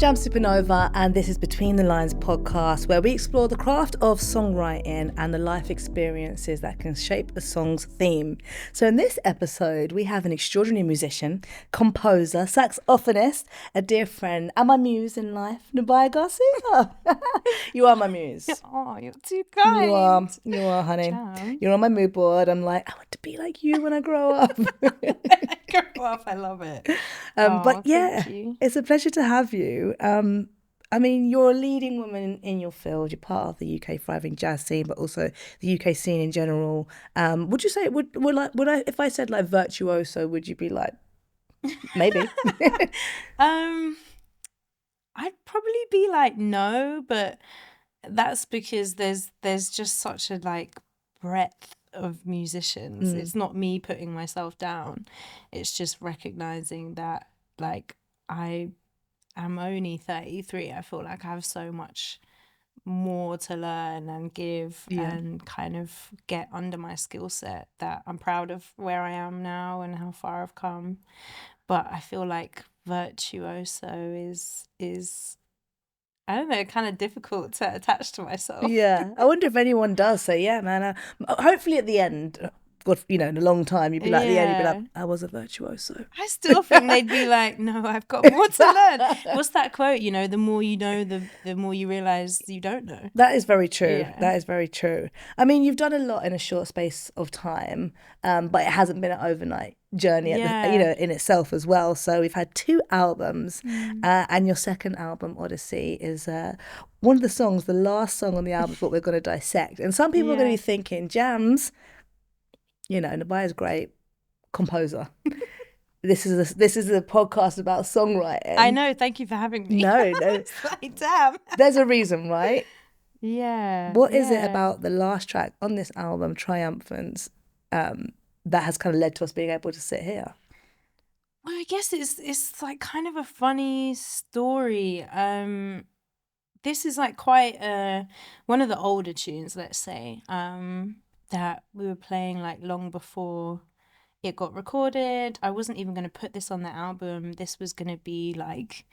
Jamz Supernova, and this is Between the Lines podcast, where we explore the craft of songwriting and the life experiences that can shape a song's theme. So in this episode, we have an extraordinary musician, composer, saxophonist, a dear friend, and my muse in life, Nubya Garcia. You are my muse. Oh, you're too kind. You are, honey. Jam. You're on my mood board. I'm like, I want to be like you when I grow up. Grow up, I love it. But yeah, thank you. It's a pleasure to have you. I mean, you're a leading woman in your field. You're part of the UK thriving jazz scene, but also the UK scene in general. Would you say would I, if I said like virtuoso, would you be like maybe? I'd probably be like no, but that's because there's just such a like breadth of musicians. It's not me putting myself down. It's just recognizing that like I'm only 33. I feel like I have so much more to learn and give and kind of get under my skill set, that I'm proud of where I am now and how far I've come. But I feel like virtuoso is I don't know, kind of difficult to attach to myself. Yeah, I wonder if anyone does say, yeah, man. Hopefully at the end, God, in a long time, you'd be like, at the end, you'd be like, I was a virtuoso. I still think they'd be like, no, I've got more to learn. What's that quote? The more you know, the more you realise you don't know. That is very true. Yeah. That is very true. I mean, you've done a lot in a short space of time, but it hasn't been an overnight journey in itself as well. So we've had 2 albums, and your second album, Odyssey, is one of the songs, the last song on the album is what we're going to dissect. And some people are going to be thinking, Jamz, Nubya's great composer. This is a podcast about songwriting. I know. Thank you for having me. No. It's like, damn. There's a reason, right? Yeah. What is it about the last track on this album, Triumphance, that has kind of led to us being able to sit here? Well, I guess it's like kind of a funny story. This is like quite one of the older tunes, let's say, that we were playing like long before it got recorded. I wasn't even going to put this on the album. This was going to be like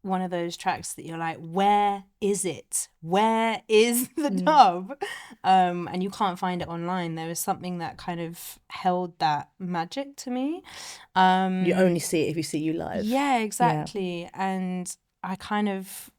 one of those tracks that you're like, where is it? Where is the dub? And you can't find it online. There was something that kind of held that magic to me. You only see it if you see you live. Yeah, exactly. Yeah. And I kind of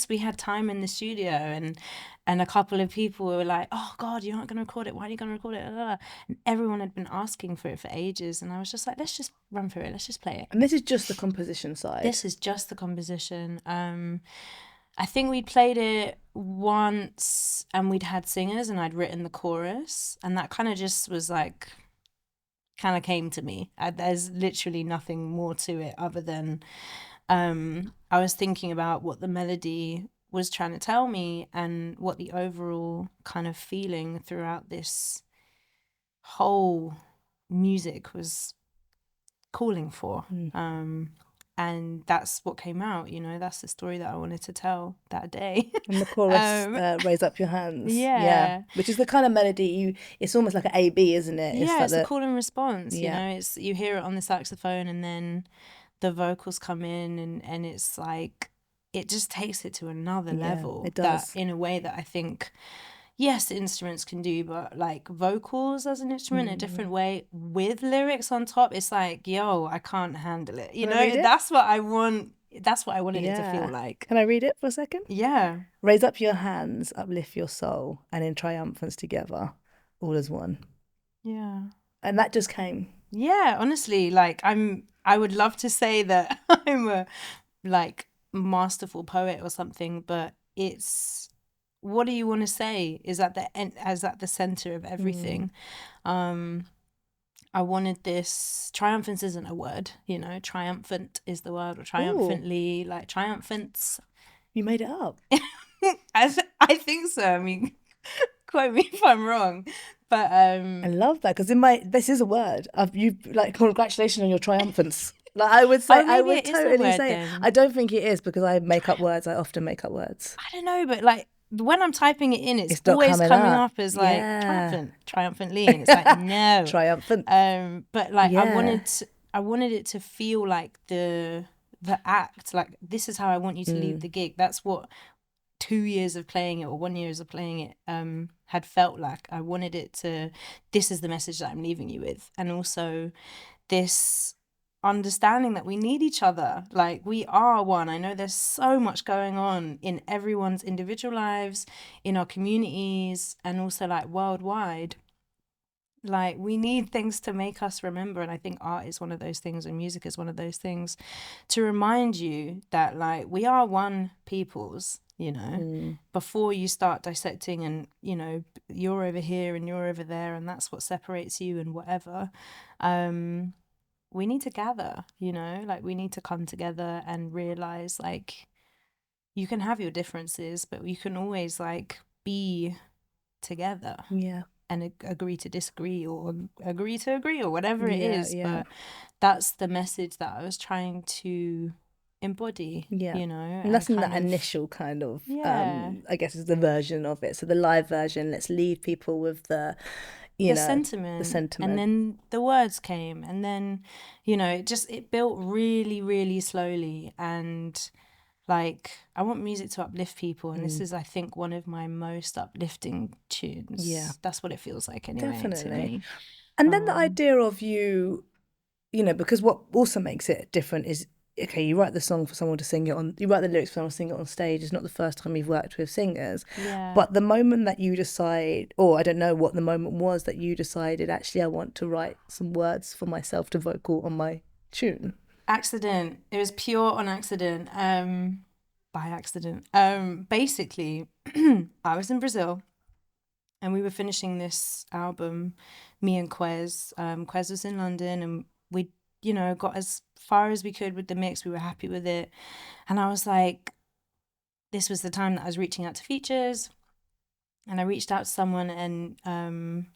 we had time in the studio, and a couple of people were like, oh God, you're not going to record it. Why are you going to record it? And everyone had been asking for it for ages. And I was just like, let's just run through it. Let's just play it. And this is just the composition side. This is just the composition. I think we'd played it once and we'd had singers and I'd written the chorus. And that kind of just was like, kind of came to me. There's literally nothing more to it other than I was thinking about what the melody was trying to tell me and what the overall kind of feeling throughout this whole music was calling for. And that's what came out, that's the story that I wanted to tell that day. And the chorus, raise up your hands. Yeah. Which is the kind of melody, it's almost like an A-B, isn't it? It's a call and response, it's you hear it on the saxophone and then the vocals come in and it's like, it just takes it to another level. It does. That, in a way that I think, yes, instruments can do, but like vocals as an instrument a different way with lyrics on top, it's like, yo, I can't handle it. That's what I want. That's what I wanted it to feel like. Can I read it for a second? Yeah. Raise up your hands, uplift your soul, and in triumphance together, all as one. Yeah. And that just came. Yeah, honestly, like I would love to say that I'm a like masterful poet or something, but it's, what do you want to say is at the center of everything. I wanted this, triumphance isn't a word, triumphant is the word, or triumphantly. Like triumphants. You made it up. I think so. I mean, quote me if I'm wrong, but I love that, because this is a word. You like, congratulations on your triumphance. Like I would say, I would totally say it. I don't think it is, because I make up words. I often make up words. I don't know, but like when I'm typing it in, it's always coming up as like triumphantly, and it's like no triumphant. But like I wanted it to feel like the the act, like this is how I want you to leave the gig. That's what 2 years of playing it or 1 year of playing it had felt like. I wanted it to, this is the message that I'm leaving you with. And also this understanding that we need each other, like we are one. I know there's so much going on in everyone's individual lives, in our communities, and also like worldwide. Like we need things to make us remember, and I think art is one of those things, and music is one of those things to remind you that like we are one peoples, you know, before you start dissecting and, you know, you're over here and you're over there and that's what separates you and whatever. We need to gather, you know, like we need to come together and realize like you can have your differences, but you can always like be together. Yeah. And agree to disagree or agree to agree or whatever it is. Yeah. But that's the message that I was trying to embody, you know. And that's in that initial kind of, I guess is the version of it. So the live version, let's leave people with the sentiment. And then the words came. And then, you know, it built really, really slowly. And like, I want music to uplift people, and this is, I think, one of my most uplifting tunes. Yeah. That's what it feels like anyway. Definitely. To me. And then the idea of you know, because what also makes it different is, okay, you write the song for someone to sing it on, you write the lyrics for someone to sing it on stage. It's not the first time you've worked with singers. Yeah. But the moment that you decide, or I don't know what the moment was that you decided, actually, I want to write some words for myself to vocal on my tune. Accident. It was pure on accident. By accident. Basically, I was in Brazil and we were finishing this album, me and Quez. Quez was in London and we, you know, got as far as we could with the mix. We were happy with it. And I was like, this was the time that I was reaching out to features. And I reached out to someone and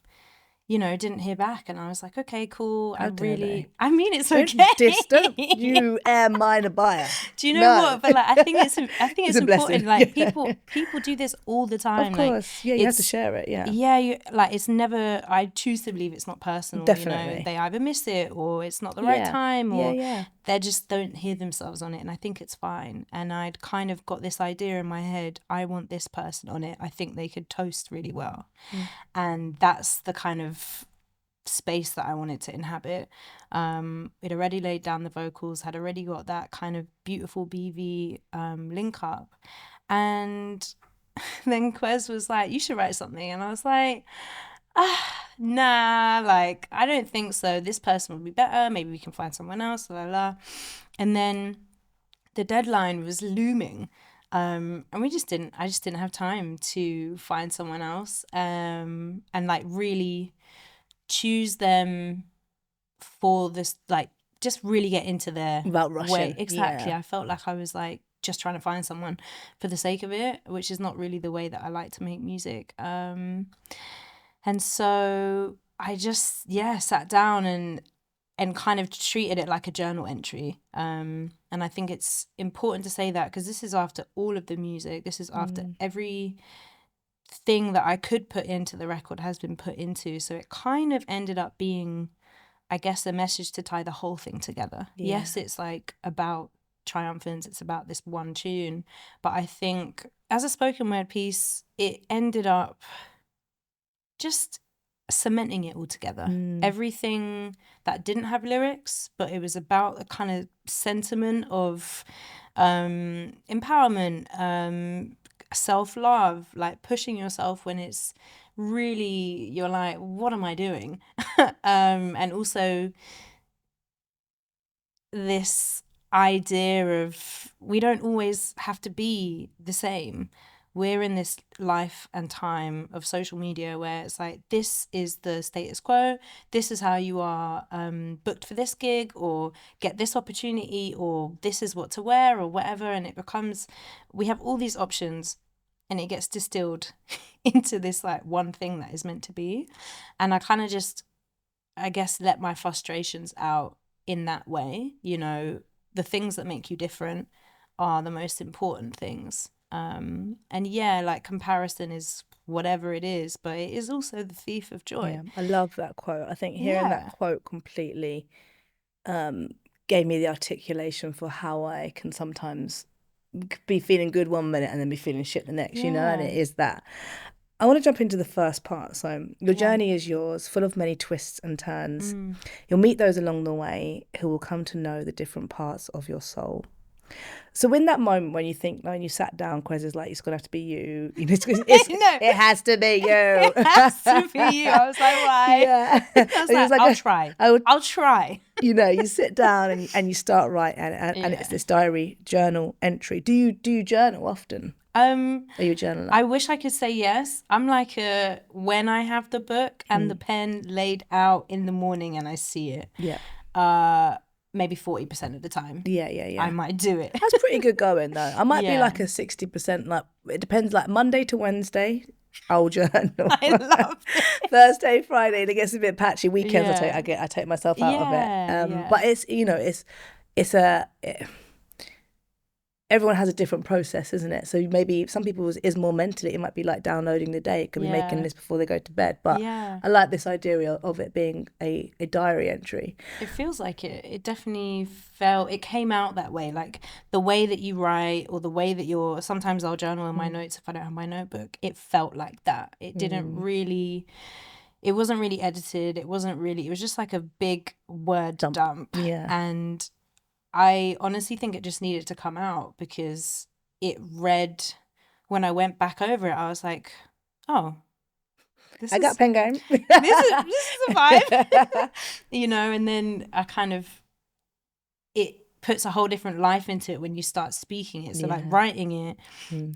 you know, didn't hear back, and I was like, okay, cool. I mean, it's okay. Distant, you air minor Bahia. Do you know what? But like, I think it's important. Like people do this all the time. Of course, like, you have to share it. Yeah, like it's never. I choose to believe it's not personal. Definitely, you know, they either miss it or it's not the right time, or they just don't hear themselves on it, and I think it's fine. And I'd kind of got this idea in my head. I want this person on it. I think they could toast really well, and that's the kind of space that I wanted to inhabit. We'd already laid down the vocals, had already got that kind of beautiful BV link up, and then Quez was like, you should write something, and I was like, nah, like I don't think so, this person would be better, maybe we can find someone else, la la. And then the deadline was looming, and I just didn't have time to find someone else and like really choose them for this, like just really get into their way. Exactly. I felt like I was like just trying to find someone for the sake of it, which is not really the way that I like to make music. And so I just sat down and kind of treated it like a journal entry. And I think it's important to say that because this is after all of the music. This is after every thing that I could put into the record has been put into. So it kind of ended up being, I guess, a message to tie the whole thing together. Yeah. Yes, it's like about Triumphance. It's about this one tune. But I think as a spoken word piece, it ended up just cementing it all together. Everything that didn't have lyrics, but it was about a kind of sentiment of empowerment, self-love, like pushing yourself when it's really, you're like, what am I doing? And also this idea of we don't always have to be the same. We're in this life and time of social media where it's like, this is the status quo, this is how you are booked for this gig or get this opportunity or this is what to wear or whatever, and it becomes, we have all these options and it gets distilled into this like one thing that is meant to be. And I kind of just, I guess, let my frustrations out in that way. You know, the things that make you different are the most important things. And like comparison is whatever it is, but it is also the thief of joy. I love that quote. I think hearing that quote completely gave me the articulation for how I can sometimes be feeling good one minute and then be feeling shit the next, you know, and it is that. I want to jump into the first part. So your journey is yours, full of many twists and turns. You'll meet those along the way who will come to know the different parts of your soul. So in that moment when you think, when you sat down, Quez is like, it's going to have to be you. You know, it has to be you. It has to be you. I was like, why? Yeah. I was like, I'll try. I'll try. You know, you sit down and you start writing, and it's this diary journal entry. Do you journal often? Are you a journaler? I wish I could say yes. I'm like when I have the book and the pen laid out in the morning and I see it. Yeah. Maybe 40% of the time. Yeah. I might do it. That's pretty good going though. I might be like a 60%. Like it depends. Like Monday to Wednesday, I'll journal. I love it. Thursday, Friday, it gets a bit patchy. Weekends, I take myself out of it. But it's everyone has a different process, isn't it? So maybe some people is more mentally, it might be like downloading the day. It could be making this before they go to bed. But I like this idea of it being a diary entry. It feels like it. It definitely it came out that way. Like the way that you write or the way that sometimes I'll journal in my notes if I don't have my notebook. It felt like that. It didn't really, it wasn't really edited. It was just like a big word dump. Yeah. And I honestly think it just needed to come out because it read, when I went back over it, I was like, oh, I got pen game. this is a vibe. You know, and then it puts a whole different life into it when you start speaking it. So like writing it,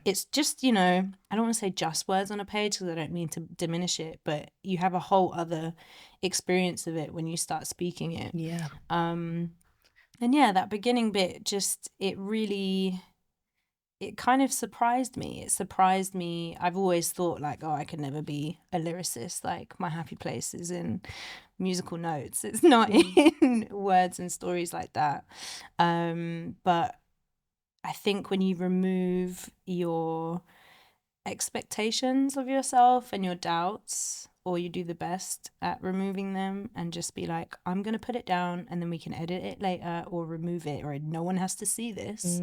it's just, you know, I don't want to say just words on a page because I don't mean to diminish it, but you have a whole other experience of it when you start speaking it. Yeah. And that beginning bit it kind of surprised me. It surprised me. I've always thought like, oh, I could never be a lyricist. Like my happy place is in musical notes. It's not in words and stories like that. But I think when you remove your expectations of yourself and your doubts, or you do the best at removing them and just be like, I'm going to put it down and then we can edit it later or remove it or no one has to see this,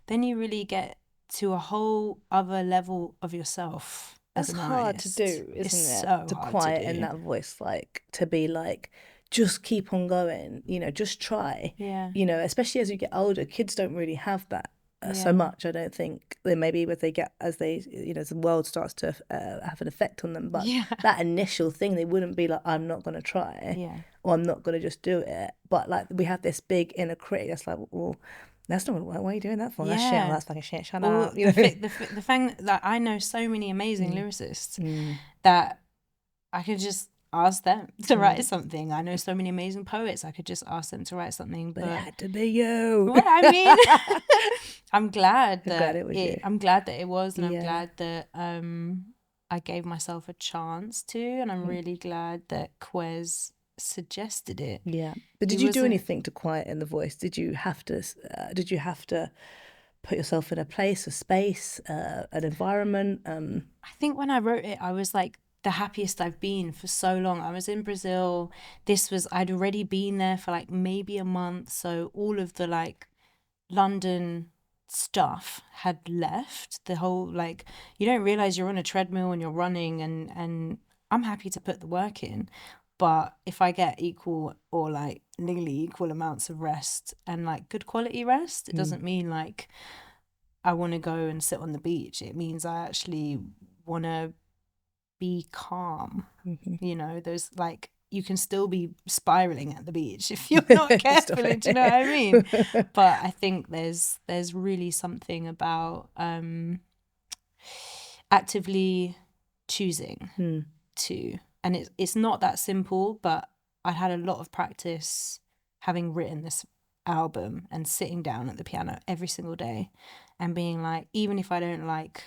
then you really get to a whole other level of yourself. That's hard to do, isn't it? So to quieten that voice, like to be like, just keep on going, you know, just try. Yeah. You know, especially as you get older, kids don't really have that. So much, I don't think. Then maybe as the world starts to have an effect on them, but that initial thing, they wouldn't be like, I'm not going to try, or I'm not going to just do it. But like we have this big inner critic that's like, well, that's not going to work. Why are you doing that for? That's shit. That's fucking shit. Shut up. You know? The thing that I know so many amazing lyricists that I could just ask them to write something. I know so many amazing poets. I could just ask them to write something, but it had to be you. Well, I mean, I'm glad that it was you. I'm glad that it was, and I'm glad that I gave myself a chance to, and I'm really glad that Quez suggested it. Yeah, but did you do anything to quieten the voice? Did you have to put yourself in a place, a space, an environment? I think when I wrote it, I was like the happiest I've been for so long. I was in Brazil. I'd already been there for like maybe a month. So all of the like London stuff had left. The whole like, you don't realize you're on a treadmill and you're running, and I'm happy to put the work in. But if I get equal or like nearly equal amounts of rest and like good quality rest, it doesn't mean like I want to go and sit on the beach. It means I actually want to be calm. You know, there's like, you can still be spiraling at the beach if you're not careful. Do you know what I mean? But I think there's really something about actively choosing to, and it's not that simple, but I had a lot of practice having written this album and sitting down at the piano every single day and being like, even if I don't like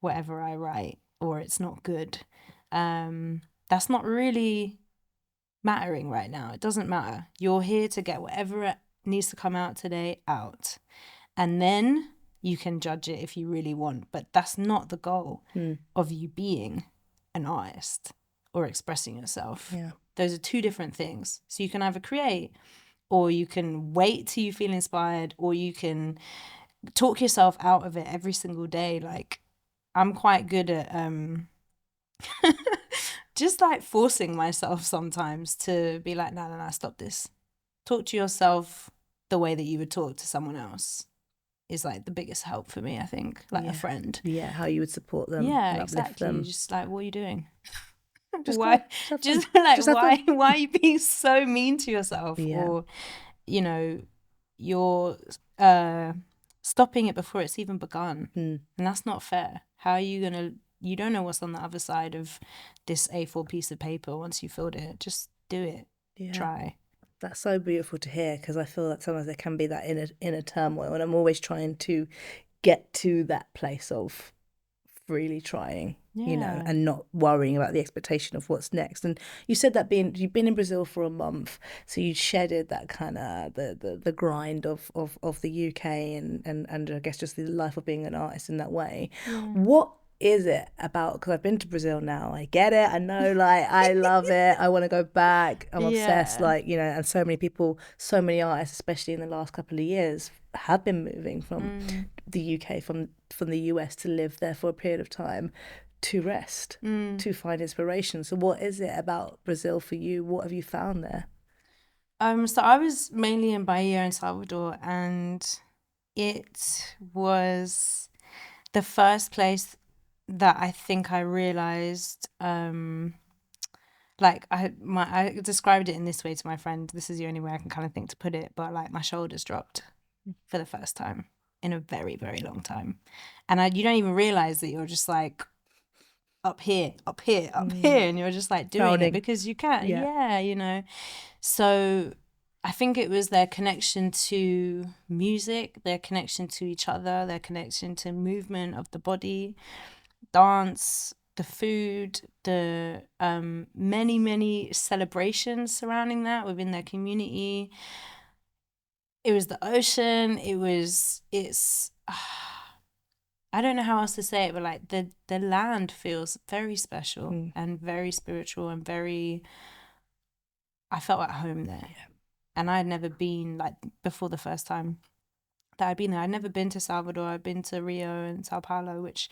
whatever I write or it's not good, that's not really mattering right now. It doesn't matter. You're here to get whatever needs to come out today out, and then you can judge it if you really want, but that's not the goal of you being an artist or expressing yourself. Those are two different things. So you can either create or you can wait till you feel inspired, or you can talk yourself out of it every single day. Like, I'm quite good at just like forcing myself sometimes to be like, no, stop this. Talk to yourself the way that you would talk to someone else is like the biggest help for me, I think. Like a friend. Yeah, how you would support them. Yeah, and uplift exactly. them. Just like, what are you doing? Why are you being so mean to yourself? Yeah. Or, you know, you're stopping it before it's even begun. And that's not fair. How are you gonna, you don't know what's on the other side of this A4 piece of paper once you filled it. Just do it. Yeah. Try. That's so beautiful to hear, because I feel that sometimes there can be that inner turmoil, and I'm always trying to get to that place of really trying, you know, and not worrying about the expectation of what's next. And you said that you've been in Brazil for a month, so you shedded that kind of the grind of the UK and I guess just the life of being an artist in that way. What is it about, because I've been to Brazil now, I get it, I know, like, I love it, I want to go back, I'm obsessed, like, you know, and so many people, so many artists, especially in the last couple of years, have been moving from the UK, from the US, to live there for a period of time, to rest, to find inspiration. So what is it about Brazil for you? What have you found there? So I was mainly in Bahia and Salvador, and it was the first place that I think I realized, like I described it in this way to my friend. This is the only way I can kind of think to put it, but like my shoulders dropped for the first time in a very, very long time, and you don't even realize that you're just like up here, and you're just like doing it because you can, you know. So I think it was their connection to music, their connection to each other, their connection to movement of the body, dance, the food, the many celebrations surrounding that within their community. It was the ocean. It's I don't know how else to say it, but like the land feels very special and very spiritual and very, I felt at home there. And I had never been, like, before the first time that I'd been there, I'd never been to Salvador. I'd been to Rio and Sao Paulo, which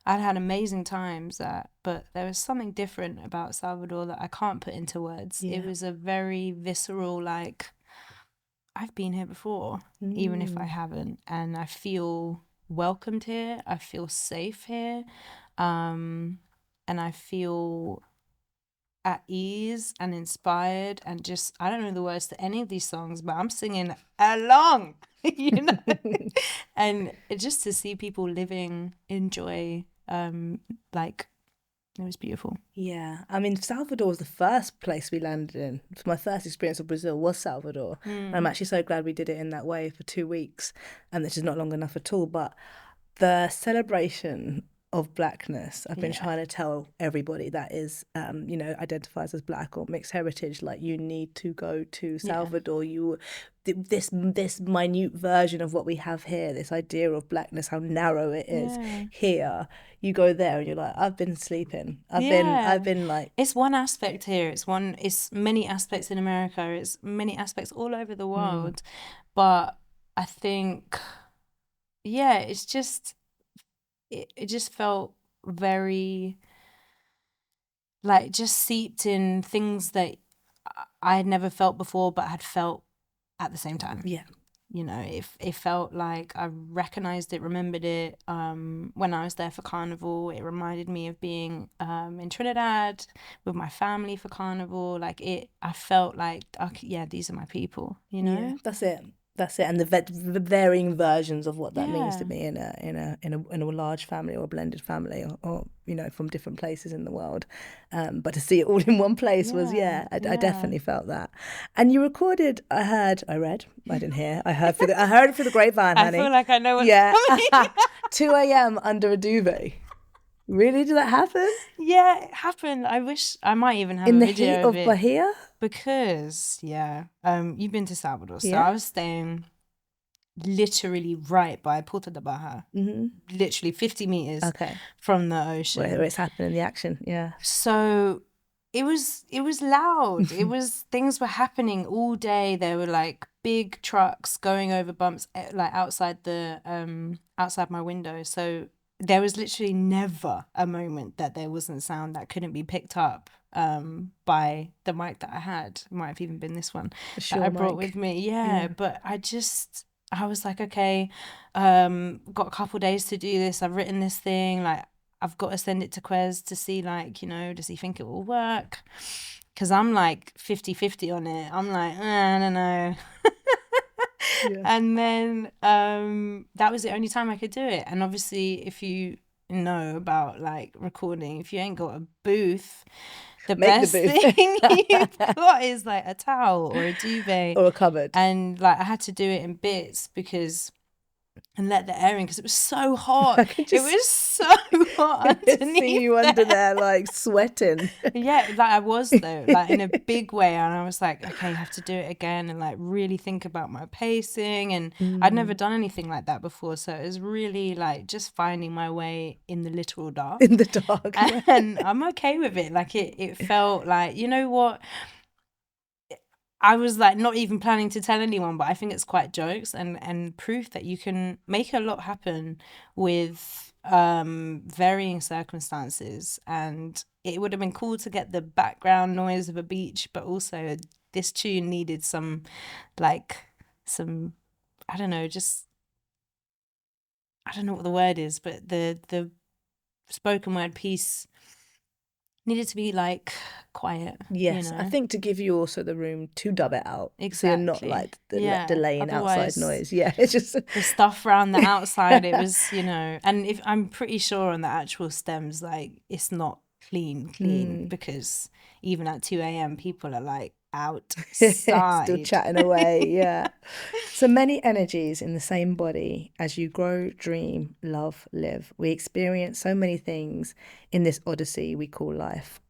I'd had amazing times at, but there was something different about Salvador that I can't put into words. It was a very visceral, like, I've been here before, even if I haven't, and I feel welcomed here. I feel safe here, and I feel at ease and inspired, and just, I don't know the words to any of these songs, but I'm singing along, you know. And just to see people living in joy, like, it was beautiful. Yeah, I mean, Salvador was the first place we landed in. My first experience of Brazil was Salvador. I'm actually so glad we did it in that way for 2 weeks, and this is not long enough at all. But the celebration of blackness, I've been trying to tell everybody that is, you know, identifies as black or mixed heritage, like, you need to go to Salvador. This minute version of what we have here, this idea of blackness, how narrow it is here. You go there and you're like, I've been sleeping. I've been like, it's one aspect here. It's many aspects in America. It's many aspects all over the world. But I think, it's just, it just felt very, like, just seeped in things that I had never felt before, but had felt at the same time. Yeah. You know, it felt like I recognized it, remembered it. When I was there for Carnival, it reminded me of being in Trinidad with my family for Carnival. Like, I felt like, okay, these are my people, you know? Yeah, that's it. And the varying versions of what that means to me in a large family or a blended family, or you know, from different places in the world, but to see it all in one place was I definitely felt that. And you recorded, I didn't hear, I heard it through the grapevine, honey. I feel like I know what's 2 a.m. under a duvet. Really? Did that happen? Yeah, it happened. I wish I might even have in a the video heat of of Bahia. Because you've been to Salvador, so I was staying literally right by Porta da Bahia, literally 50 meters from the ocean where it's happening, the action. Yeah. So it was loud. Things were happening all day. There were like big trucks going over bumps like outside my window. So there was literally never a moment that there wasn't sound that couldn't be picked up by the mic that I had. It might have even been this one that I brought with me. Yeah. But I was like, okay, got a couple days to do this. I've written this thing, like I've got to send it to Quez to see, like, you know, does he think it will work? Because I'm like 50-50 on it. I'm like, I don't know. And then that was the only time I could do it. And obviously, if you know about like recording, if you ain't got a booth, the best thing you've got is like a towel or a duvet or a cupboard. And like I had to do it in bits and let the air in because it was so hot. It was so hot underneath. See you under there like sweating. Yeah, like I was though, like in a big way. And I was like, okay, I have to do it again and like really think about my pacing. And I'd never done anything like that before, so it was really like just finding my way in the literal dark. In the dark, and I'm okay with it. Like it felt like, you know what? I was like not even planning to tell anyone, but I think it's quite jokes and proof that you can make a lot happen with varying circumstances. And it would have been cool to get the background noise of a beach, but also this tune needed some I don't know, just I don't know what the word is, but the spoken word piece needed to be like quiet. Yes, you know? I think to give you also the room to dub it out. Exactly. So you're not like delaying outside noise. Yeah, it's just the stuff around the outside. It was, you know, and if I'm pretty sure on the actual stems, like it's not clean because even at 2 a.m. people are like outside still chatting away. Yeah. So many energies in the same body. As you grow, dream, love, live, we experience so many things in this odyssey we call life.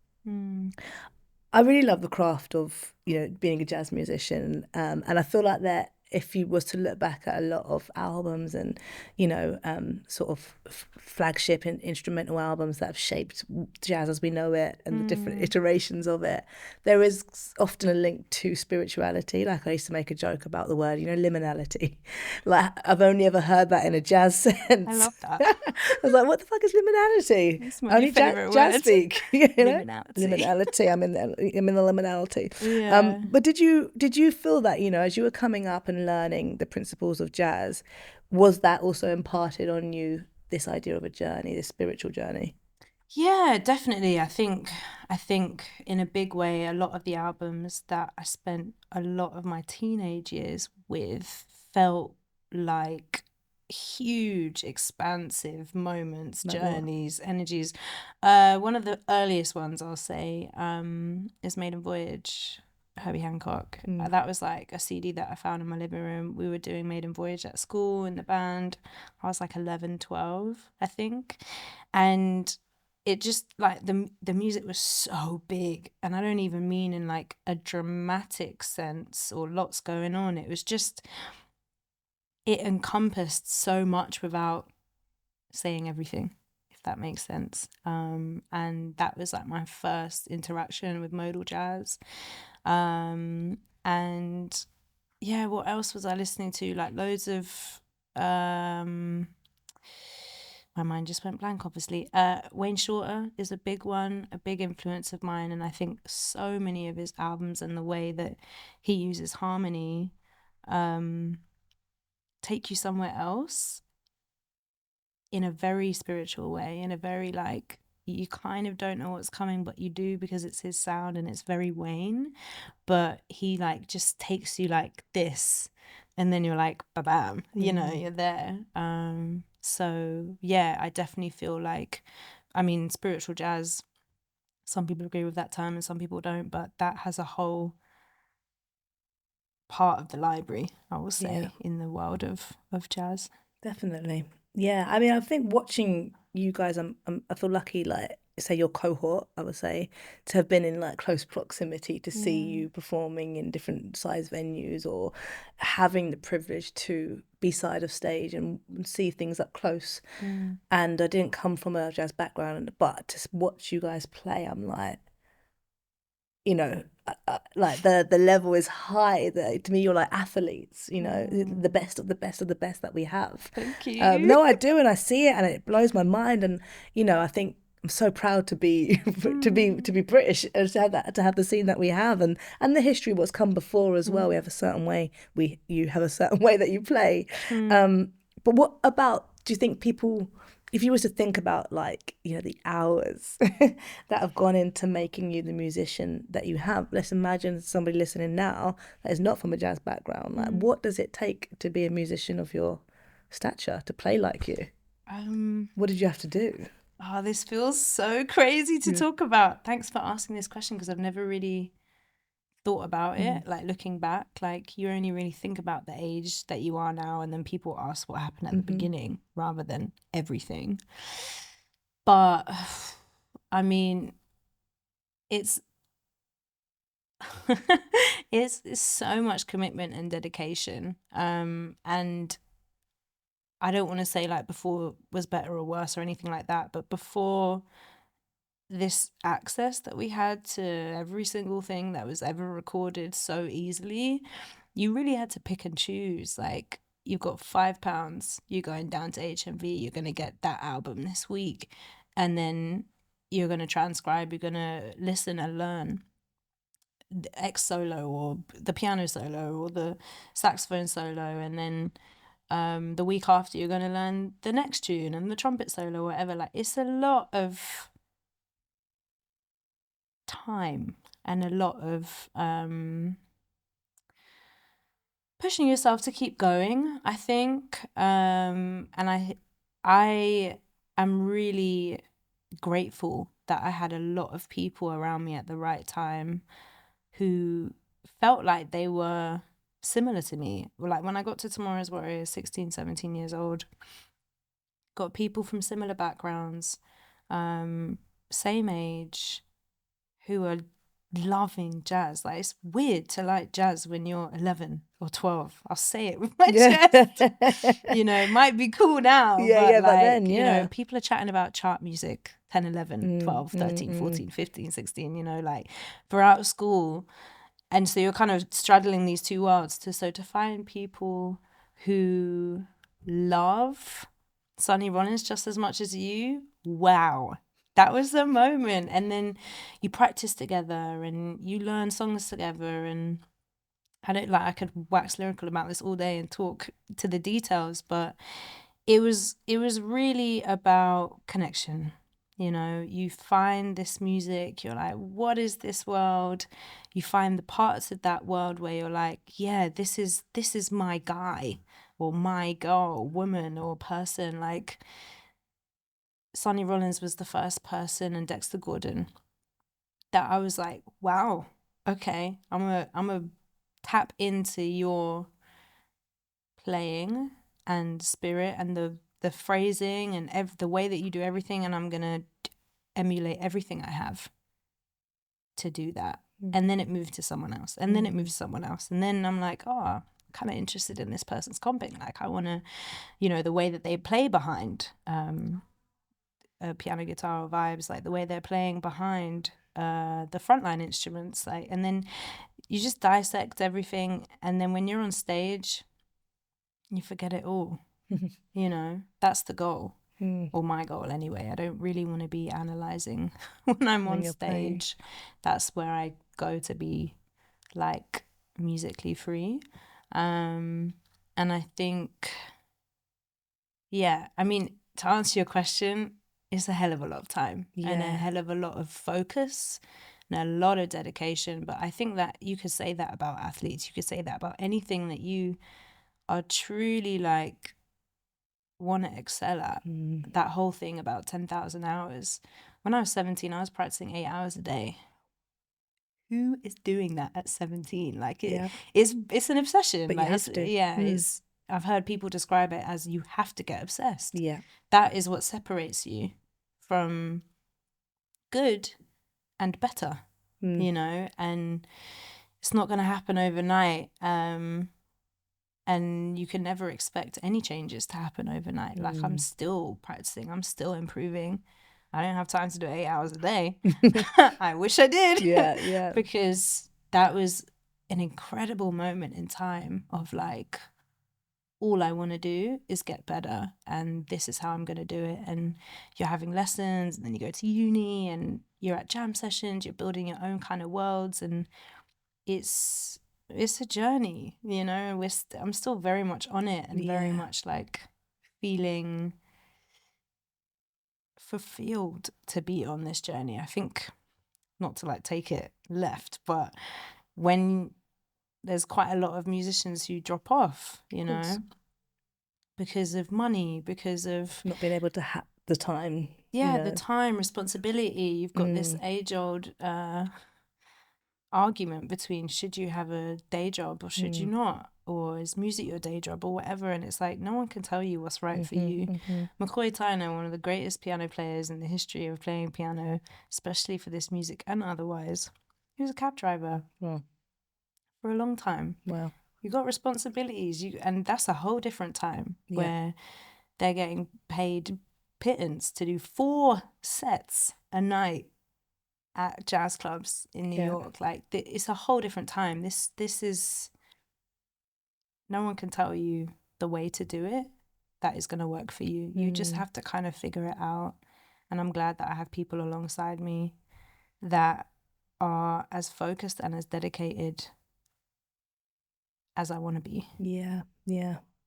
I really love the craft of, you know, being a jazz musician, and I feel like that if you was to look back at a lot of albums and, you know, sort of flagship and instrumental albums that have shaped jazz as we know it and the different iterations of it, there is often a link to spirituality. Like I used to make a joke about the word, you know, liminality. Like I've only ever heard that in a jazz sense. I love that. I was like, what the fuck is liminality? It's my only favorite jazz word. speak. You know? Liminality. I'm in the liminality. Yeah. But did you feel that, you know, as you were coming up and learning the principles of jazz, was that also imparted on you, this idea of a journey, this spiritual journey? Yeah, definitely. I think in a big way, a lot of the albums that I spent a lot of my teenage years with felt like huge, expansive moments, journeys, energies. One of the earliest ones I'll say is Maiden Voyage, Herbie Hancock. That was like a CD that I found in my living room. We were doing Maiden Voyage at school in the band. I was like 11, 12, I think. And it just like the music was so big, and I don't even mean in like a dramatic sense or lots going on. It was just, it encompassed so much without saying everything, if that makes sense. And that was like my first interaction with modal jazz. And yeah, what else was I listening to? Like loads of my mind just went blank, obviously. Wayne Shorter is a big one, a big influence of mine, and I think so many of his albums and the way that he uses harmony take you somewhere else in a very spiritual way, in a very like, you kind of don't know what's coming, but you do because it's his sound and it's very Wayne. But he like just takes you like this, and then you're like, ba-bam, you know, you're there. So yeah, I definitely feel like, I mean, spiritual jazz, some people agree with that term and some people don't, but that has a whole part of the library, I will say, in the world of jazz. Definitely. Yeah, I mean, I think watching you guys, I feel lucky, like, say your cohort, I would say, to have been in like close proximity to see you performing in different size venues, or having the privilege to be side of stage and see things up close. And I didn't come from a jazz background, but to watch you guys play, I'm like, you know, like the level is high. To me, you're like athletes, you know, the best of the best of the best that we have. Thank you. No, I do, and I see it, and it blows my mind. And you know, I think I'm so proud to be to be British and to have the scene that we have, and the history what's come before as well. We have a certain way. You have a certain way that you play. But what about? Do you think people? If you was to think about, like, you know, the hours that have gone into making you the musician that you have, let's imagine somebody listening now that is not from a jazz background. Like, what does it take to be a musician of your stature, to play like you? What did you have to do? Oh, this feels so crazy to talk about. Thanks for asking this question, because I've never really thought about it. Like, looking back, like, you only really think about the age that you are now, and then people ask what happened at the beginning rather than everything. But I mean, it's it's so much commitment and dedication, and I don't want to say like before was better or worse or anything like that, but before this access that we had to every single thing that was ever recorded so easily, you really had to pick and choose. Like, you've got £5, you're going down to HMV, you're going to get that album this week, and then you're going to transcribe, you're going to listen and learn the X solo or the piano solo or the saxophone solo, and then the week after you're going to learn the next tune and the trumpet solo or whatever. Like, it's a lot of time and a lot of pushing yourself to keep going, I think. And I am really grateful that I had a lot of people around me at the right time who felt like they were similar to me. Like, when I got to Tomorrow's Warriors, 16, 17 years old, got people from similar backgrounds, same age, who are loving jazz. Like, it's weird to like jazz when you're 11 or 12. I'll say it with my chest. You know, it might be cool now, but then, you know, people are chatting about chart music 10, 11, 12, 13, 14, 15, 16, you know, like throughout school. And so you're kind of straddling these two worlds. To find people who love Sonny Rollins just as much as you, wow. That was the moment. And then you practice together and you learn songs together. And I could wax lyrical about this all day and talk to the details, but it was really about connection. You know, you find this music, you're like, what is this world? You find the parts of that world where you're like, yeah, this is my guy or my girl, woman or person. Like, Sonny Rollins was the first person, and Dexter Gordon, that I was like, wow, okay, I'm a tap into your playing and spirit and the phrasing and the way that you do everything, and I'm gonna emulate everything I have to do that. And then it moved to someone else, and then it moved to someone else, and then I'm like, oh, I'm kind of interested in this person's comping. Like, I want to, you know, the way that they play behind piano, guitar, or vibes, like the way they're playing behind the frontline instruments, like, and then you just dissect everything, and then when you're on stage, you forget it all. You know, that's the goal, or my goal anyway. I don't really want to be analyzing when I'm on stage. That's where I go to be like musically free. And I think, yeah, I mean, to answer your question, it's a hell of a lot of time and a hell of a lot of focus and a lot of dedication. But I think that you could say that about athletes. You could say that about anything that you are truly like want to excel at. That whole thing about 10,000 hours. When I was 17, I was practicing 8 hours a day. Who is doing that at 17? Like, it's an obsession. But like, you have to. It's. I've heard people describe it as you have to get obsessed. Yeah. That is what separates you from good and better, you know, and it's not going to happen overnight. And you can never expect any changes to happen overnight. Like, I'm still practicing, I'm still improving. I don't have time to do 8 hours a day. I wish I did. Yeah. Because that was an incredible moment in time of like, all I want to do is get better, and this is how I'm going to do it. And you're having lessons, and then you go to uni, and you're at jam sessions, you're building your own kind of worlds, and it's a journey, you know. I'm still very much on it, and very much like feeling fulfilled to be on this journey. I think, not to like take it left, but when there's quite a lot of musicians who drop off, you know, because of money, because of not being able to have the time. The time, responsibility. You've got this age-old argument between should you have a day job or should you not, or is music your day job or whatever, and it's like no one can tell you what's right for you. McCoy Tyner, one of the greatest piano players in the history of playing piano, especially for this music and otherwise, he was a cab driver for a long time. Wow. You got responsibilities, and that's a whole different time where they're getting paid pittance to do 4 sets a night at jazz clubs in New York. Like, it's a whole different time. This is, no one can tell you the way to do it that is going to work for you. You just have to kind of figure it out. And I'm glad that I have people alongside me that are as focused and as dedicated as I want to be. Yeah.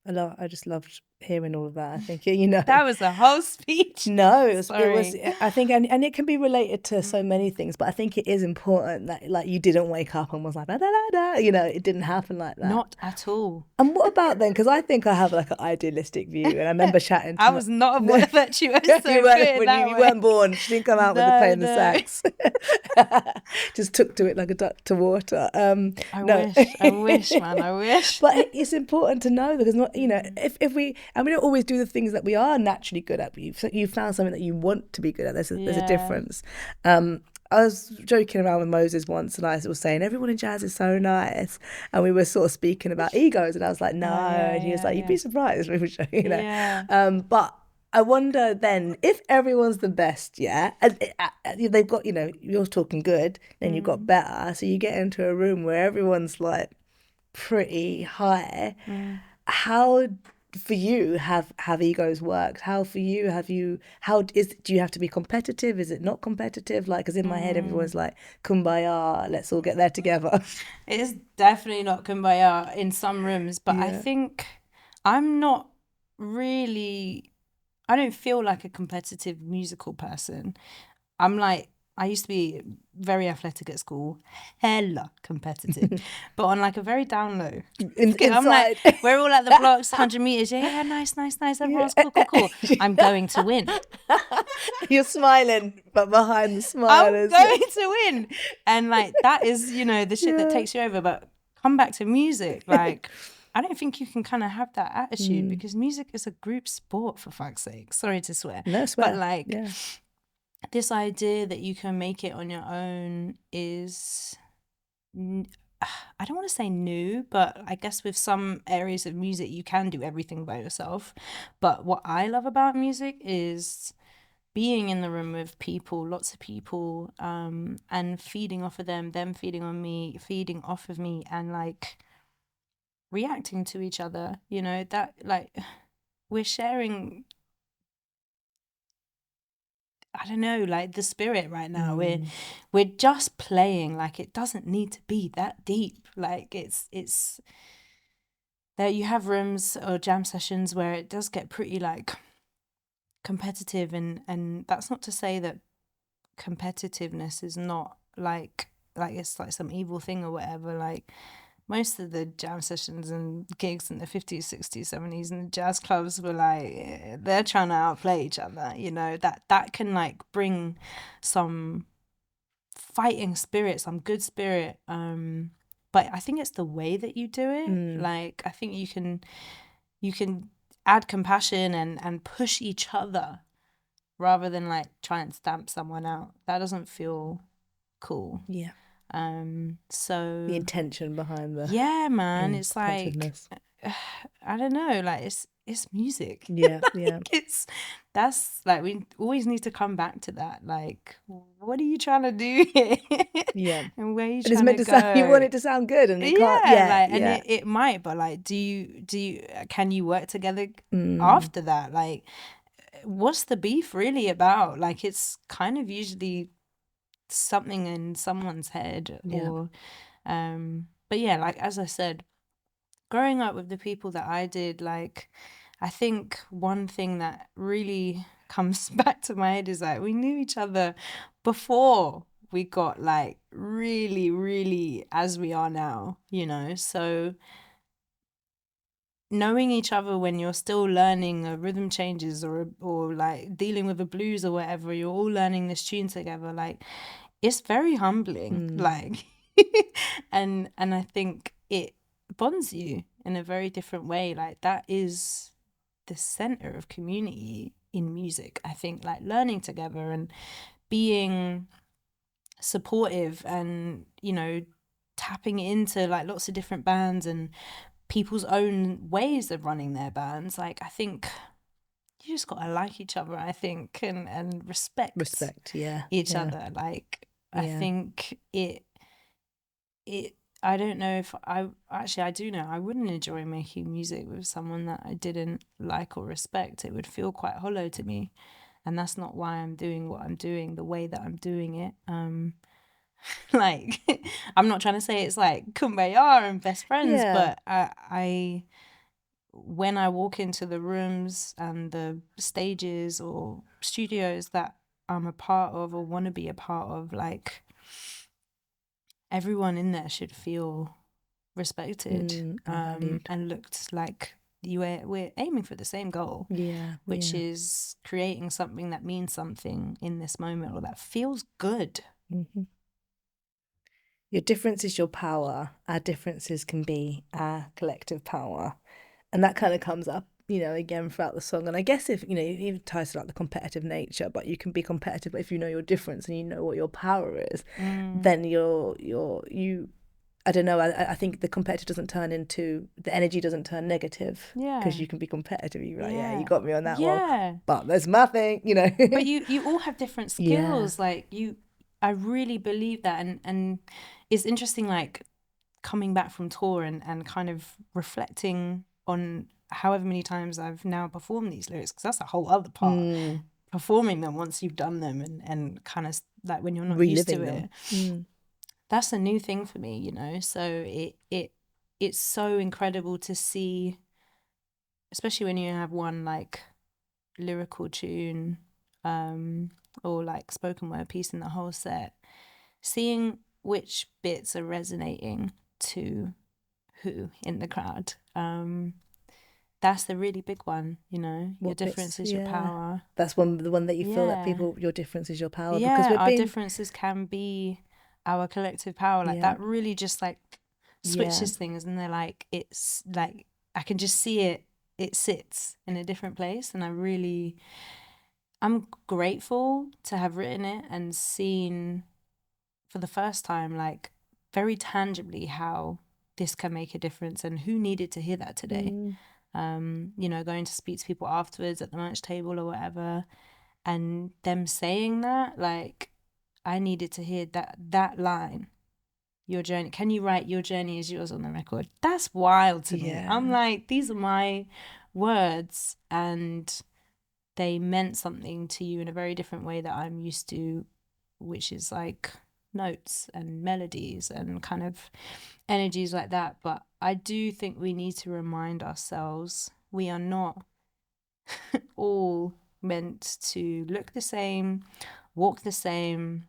I just loved hearing all of that. I think, you know, that was a whole speech. No, it was. I think, and it can be related to so many things, but I think it is important that like you didn't wake up and was like, da, da, da, da. You know, it didn't happen like that. Not at all. And what about then? Because I think I have like an idealistic view, and I remember chatting. I was not a virtuoso. You weren't born. She didn't come out with playing the sax. Just took to it like a duck to water. I wish, man. I wish. But it's important to know, because not, you know, if we don't always do the things that we are naturally good at. You found something that you want to be good at. There's a difference. I was joking around with Moses once, and I was saying everyone in jazz is so nice, and we were sort of speaking about egos, and I was like, no, and he was like, you'd be surprised, you know. But I wonder then, if everyone's the best, and they've got, you know, you're talking good, then you've got better, so you get into a room where everyone's like pretty high. How for you have egos worked? How for you do you have to be competitive? Is it not competitive? Like, because in my head everyone's like, kumbaya, let's all get there together. It is definitely not kumbaya in some rooms, but I think I'm not really, I don't feel like a competitive musical person. I'm like, I used to be very athletic at school, hella competitive, but on like a very down low. I'm like, we're all at the blocks, 100 meters. Yeah, nice. Everyone's cool. I'm going to win. You're smiling, but behind the smile I'm going to win. And like, that is, you know, the shit that takes you over. But come back to music, like, I don't think you can kind of have that attitude because music is a group sport, for fuck's sake. Sorry to swear. No, swear. But like, this idea that you can make it on your own is, I don't want to say new, but I guess with some areas of music you can do everything by yourself. But what I love about music is being in the room with people, lots of people, and feeding off of them feeding on me, feeding off of me, and like reacting to each other, you know, that like we're sharing, I don't know, like the spirit right now. We're just playing, like it doesn't need to be that deep. Like it's that you have rooms or jam sessions where it does get pretty like competitive, and that's not to say that competitiveness is not like it's like some evil thing or whatever. Like most of the jam sessions and gigs in the 50s, 60s, 70s and the jazz clubs were like, they're trying to outplay each other, you know, that can like bring some fighting spirit, some good spirit. But I think it's the way that you do it. Like, I think you can add compassion and push each other rather than like try and stamp someone out. That doesn't feel cool. Yeah. So the intention behind the man, it's like, I don't know, like it's music. Yeah, yeah. That's like, we always need to come back to that. Like, what are you trying to do here? Yeah. And where are you And it's trying meant to to sound, you go? want it to sound good, and it can't. Yeah, Yeah, like, yeah. and it might, but like, can you work together Mm. after that? Like, what's the beef really about? Like, it's kind of usually something in someone's head. Yeah. Or but yeah, like, as I said, growing up with the people that I did, like, I think one thing that really comes back to my head is like, we knew each other before we got like really, really as we are now, you know? So knowing each other when you're still learning rhythm changes, or like dealing with a blues or whatever, you're all learning this tune together, like, it's very humbling. Like, and I think it bonds you in a very different way. Like, that is the center of community in music, I think. Like, learning together and being supportive, and, you know, tapping into like lots of different bands and people's own ways of running their bands. Like, I think you just gotta like each other, I think, and respect Yeah, each yeah. other. Like, Yeah. I think it I don't know if I do know I wouldn't enjoy making music with someone that I didn't like or respect. It would feel quite hollow to me, and that's not why I'm doing what I'm doing the way that I'm doing it. Like, I'm not trying to say it's like kumbaya and best friends, Yeah. but I when I walk into the rooms and the stages or studios that I'm a part of or want to be a part of, like, everyone in there should feel respected, and looked like we're aiming for the same goal, which is creating something that means something in this moment, or that feels good. Your difference is your power. Our differences can be our collective power. And that kind of comes up, you know, again throughout the song. And I guess if, you know, it even ties to like the competitive nature, but you can be competitive, but if you know your difference and you know what your power is, then you I don't know, I think the competitive doesn't turn into, the energy doesn't turn negative. Yeah. Because you can be competitive. You're like, yeah, Yeah. you got me on that Yeah. one. But there's nothing, you know. But you all have different skills. Like, I really believe that. And it's interesting, like, coming back from tour and kind of reflecting on however many times I've now performed these lyrics, because that's a whole other part. Performing them once you've done them, and kind of like when you're not Reliving used to it. That's a new thing for me, you know. So it's so incredible to see, especially when you have one like lyrical tune, or like spoken word piece in the whole set, seeing which bits are resonating to who in the crowd. That's the really big one, you know. Your difference is your power. That's the one that you feel that people, your difference is your power. Yeah, because our differences can be our collective power. Like, that really just like switches things, and they're like, it's like, I can just see it sits in a different place. And I'm grateful to have written it and seen for the first time, like, very tangibly how this can make a difference and who needed to hear that today. You know, going to speak to people afterwards at the lunch table or whatever, and them saying that, like, I needed to hear that line, your journey. Can you write your journey is yours on the record? That's wild to me. I'm like, these are my words, and they meant something to you in a very different way that I'm used to, which is like notes and melodies and kind of energies like that. But I do think we need to remind ourselves we are not all meant to look the same, walk the same,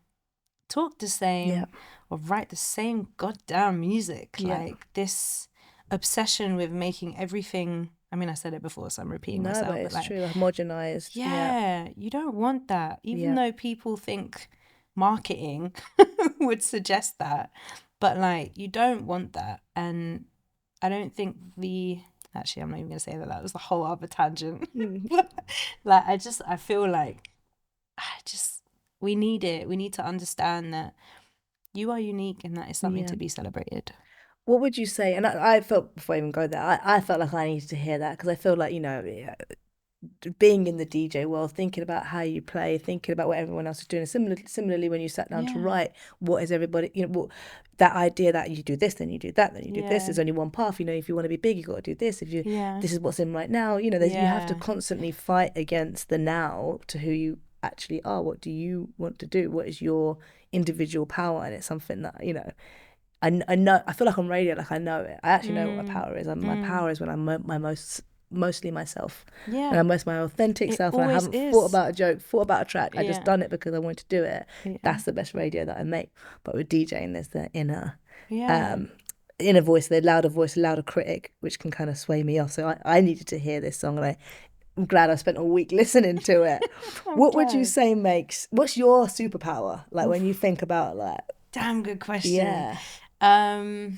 talk the same, or write the same goddamn music. Like, this obsession with making everything, I mean, I said it before, so I'm repeating myself. But it's like, true, homogenized. Yeah, you don't want that. Even though people think marketing would suggest that. But, like, you don't want that. And I don't think actually, I'm not even going to say that. That was the whole other tangent. Like, I feel like we need it. We need to understand that you are unique, and that is something to be celebrated. what would you say? And I felt, before I even go there, I felt like I needed to hear that, because I feel like, being in the DJ world, thinking about how you play, thinking about what everyone else is doing. Similarly, when you sat down to write, what is everybody, that idea that you do this, then you do that, then you do this. There's only one path. If you want to be big, you got to do this. If you, this is what's in right now. You have to constantly fight against the now to who you actually are. What do you want to do? What is your individual power? And it's something that I know. I feel like on radio, like I know it. I actually know what my power is. My power is when I'm mostly myself, and I'm most my authentic self, and I haven't thought about a joke, thought about a track. I just done it because I wanted to do it. That's the best radio that I make. But with DJing, there's the inner voice, the louder voice, louder critic, which can kind of sway me off. So I needed to hear this song, and I'm glad I spent a week listening to it. What would you say what's your superpower, like when you think about damn good question. Yeah. I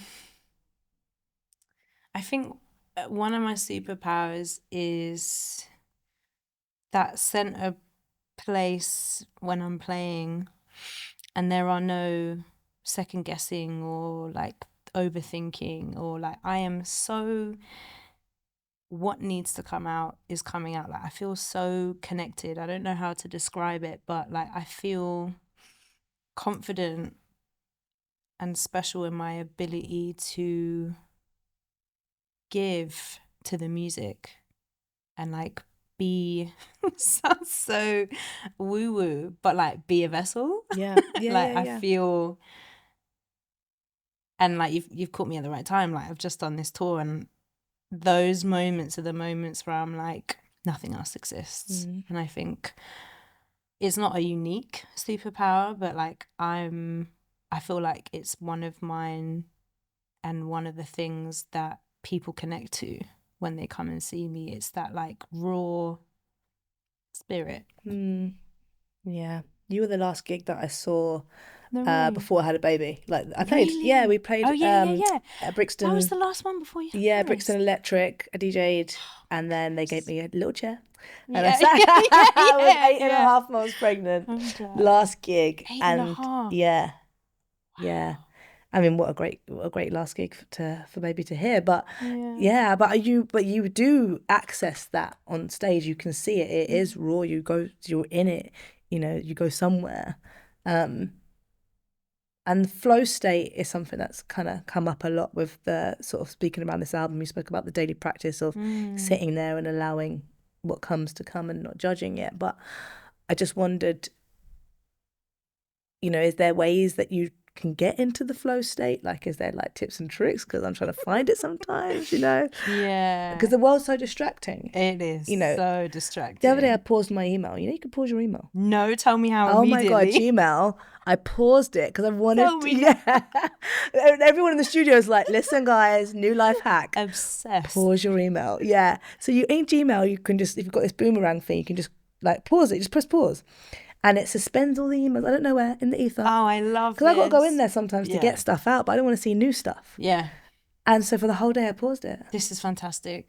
think one of my superpowers is that center place when I'm playing, and there are no second guessing or overthinking, or I am so, what needs to come out is coming out. I feel so connected. I don't know how to describe it, but I feel confident and special in my ability to give to the music and be sounds so woo woo, but be a vessel. I feel, and you've caught me at the right time. I've just done this tour, and those moments are the moments where I'm nothing else exists. And I think it's not a unique superpower, but I feel like it's one of mine, and one of the things that people connect to when they come and see me. It's that raw spirit. Yeah, you were the last gig that I saw before I had a baby. I played. Really? Yeah, we played. At Brixton. That was the last one before you. Yeah, Brixton Electric. I DJ'd, and then they gave me a little chair. And I was 8.5 months pregnant. Last gig. 8.5. Yeah. Yeah. I mean, what a great last gig for baby to hear. But but you do access that on stage. You can see it. It is raw. You're in it. You go somewhere. And flow state is something that's kind of come up a lot with the sort of speaking about this album. You spoke about the daily practice of sitting there and allowing what comes to come and not judging it. But I just wondered, is there ways that you can get into the flow state? Is there tips and tricks? Because I'm trying to find it sometimes, Yeah. Because the world's so distracting. It is so distracting. The other day I paused my email. You can pause your email. No, tell me how immediately. Oh my God, Gmail. I paused it because I wanted to. Yeah. Everyone in the studio is listen guys, new life hack. Obsessed. Pause your email. Yeah. So you in Gmail, you can just, if you've got this boomerang thing, you can just pause it. Just press pause. And it suspends all the emails. I don't know where, in the ether. Oh, I love it. Because I've got to go in there sometimes to get stuff out, but I don't want to see new stuff. Yeah. And so for the whole day, I paused it. This is fantastic.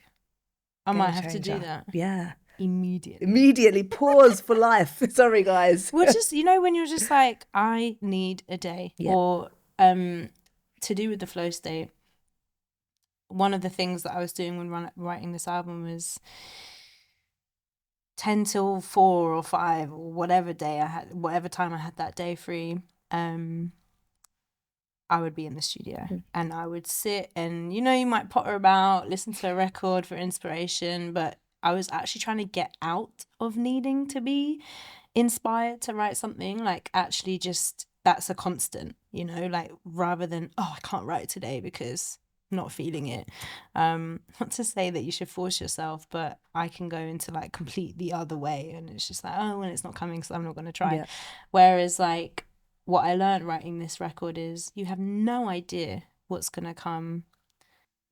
I might have to do that. Yeah. Immediately pause for life. Sorry, guys. Well, just, when you're just I need a day. Yeah. Or to do with the flow state, one of the things that I was doing when writing this album was 10 till 4 or 5 or whatever time I had that day free, I would be in the studio and I would sit and, you might potter about, listen to a record for inspiration, but I was actually trying to get out of needing to be inspired to write something, actually just, that's a constant, rather than, I can't write today because not feeling it. Not to say that you should force yourself, but I can go into complete the other way, and it's just when it's not coming, so I'm not going to try. Whereas what I learned writing this record is you have no idea what's going to come.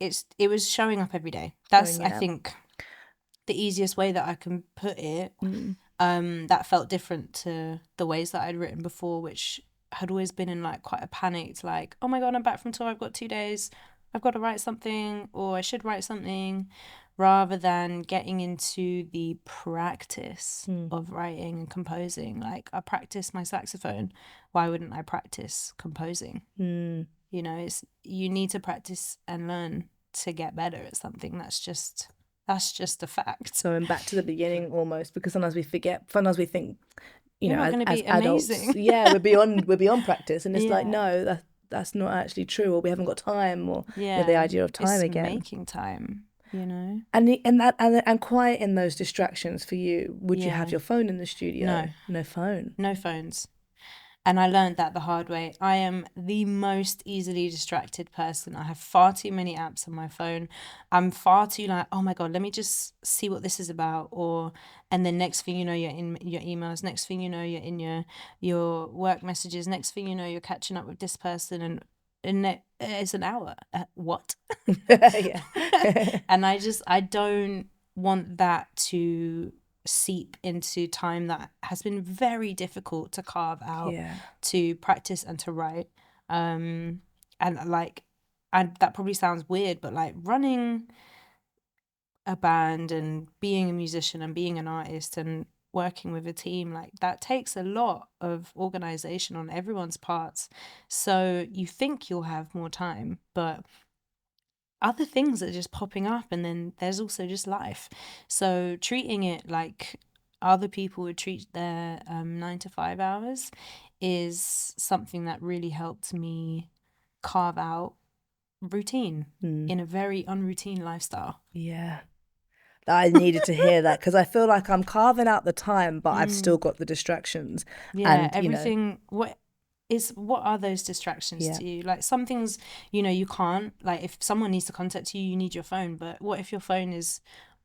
It was showing up every day. That's I think the easiest way that I can put it. That felt different to the ways that I'd written before, which had always been in quite a panicked, oh my God, I'm back from tour, I've got 2 days, I've got to write something, or I should write something, rather than getting into the practice of writing and composing. I practice my saxophone. Why wouldn't I practice composing? You know, it's, you need to practice and learn to get better at something. That's just a fact. So, and back to the beginning almost, because sometimes we forget, sometimes we think, you You're know, not going to as be adults, amazing. yeah, we're beyond practice, and it's like, Yeah. no, that's not actually true, or we haven't got time, or you know, Yeah. the idea of time It's again. making time, you know. And quiet in those distractions for you. Would you have Yeah. your phone in the studio? No phone. No phones. And I learned that the hard way. I am the most easily distracted person. I have far too many apps on my phone. I'm far too like, oh my God, let me just see what this is about. And then next thing you know, you're in your emails. Next thing you know, you're in your work messages. Next thing you know, you're catching up with this person, and it's an hour. What? Yeah. And I don't want that to seep into time that has been very difficult to carve out, to practice and to write. And like, and that probably sounds weird, but like running a band and being a musician and being an artist and working with a team, like that takes a lot of organization on everyone's parts. So you think you'll have more time, but other things are just popping up, and then there's also just life. So treating it like other people would treat their 9 to 5 hours is something that really helped me carve out routine in a very unroutine lifestyle. Yeah. I needed to hear that, because I feel like I'm carving out the time, but I've still got the distractions. Yeah, and everything. What are those distractions to you? Like some things, you know, you can't, like if someone needs to contact you, you need your phone. But what if your phone is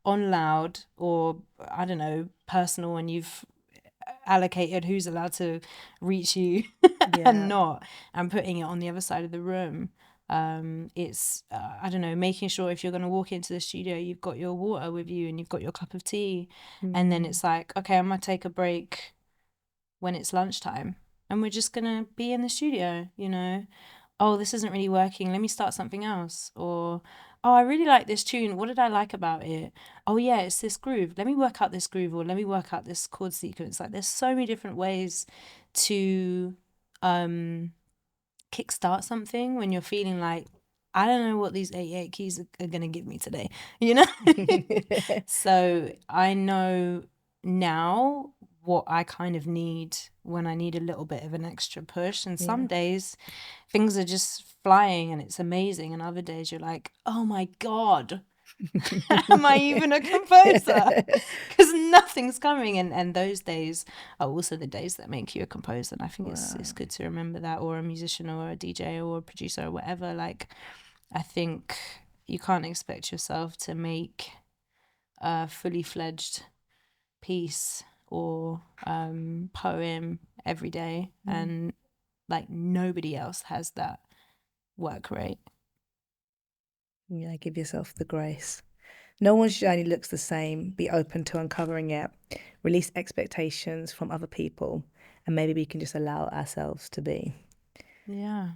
on loud, or I don't know, personal, and you've allocated who's allowed to reach you and not, and putting it on the other side of the room? It's I don't know, making sure if you're going to walk into the studio, you've got your water with you and you've got your cup of tea. And then it's like, okay, I'm gonna take a break when it's lunchtime, and we're just gonna be in the studio, you know. Oh, this isn't really working, let me start something else. Or, oh, I really like this tune, what did I like about it? Oh yeah, it's this groove, let me work out this groove, or let me work out this chord sequence. Like there's so many different ways to kickstart something when you're feeling like, I don't know what these 88 keys are gonna give me today, you know. So I know now what I kind of need when I need a little bit of an extra push. And some days things are just flying and it's amazing, and other days you're like, oh my God, am I even a composer? Because nothing's coming. And those days are also the days that make you a composer. And I think it's good to remember that, or a musician or a DJ or a producer or whatever. Like, I think you can't expect yourself to make a fully fledged piece or poem every day, and like nobody else has that work rate. Yeah, give yourself the grace. No one's journey looks the same. Be open to uncovering it. Release expectations from other people, and maybe we can just allow ourselves to be. Yeah.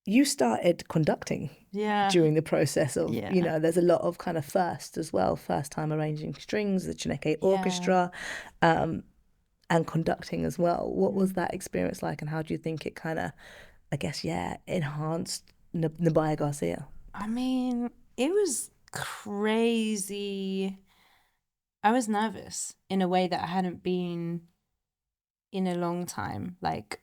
You started conducting during the process of, you know, there's a lot of kind of first as well, first time arranging strings, the Chineke Orchestra, and conducting as well. What was that experience like, and how do you think it kind of, I guess, enhanced Nubya Garcia? I mean, it was crazy. I was nervous in a way that I hadn't been in a long time. Like,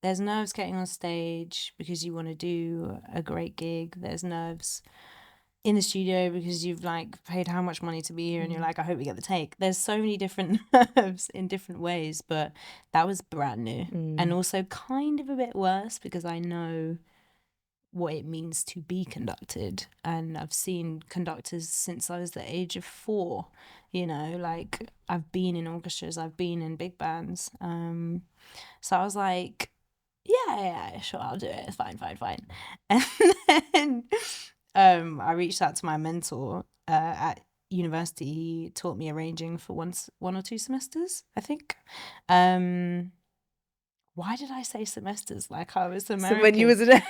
there's nerves getting on stage because you want to do a great gig. There's nerves in the studio because you've like paid how much money to be here, and you're like, I hope we get the take. There's so many different nerves in different ways, but that was brand new. And also kind of a bit worse because I know what it means to be conducted, and I've seen conductors since I was the age of 4, you know, like I've been in orchestras, I've been in big bands, so I was like, yeah, sure, I'll do it, fine. And then I reached out to my mentor at university. He taught me arranging for one or 2 semesters, I think. Why did I say semesters like I was American? So when you was in the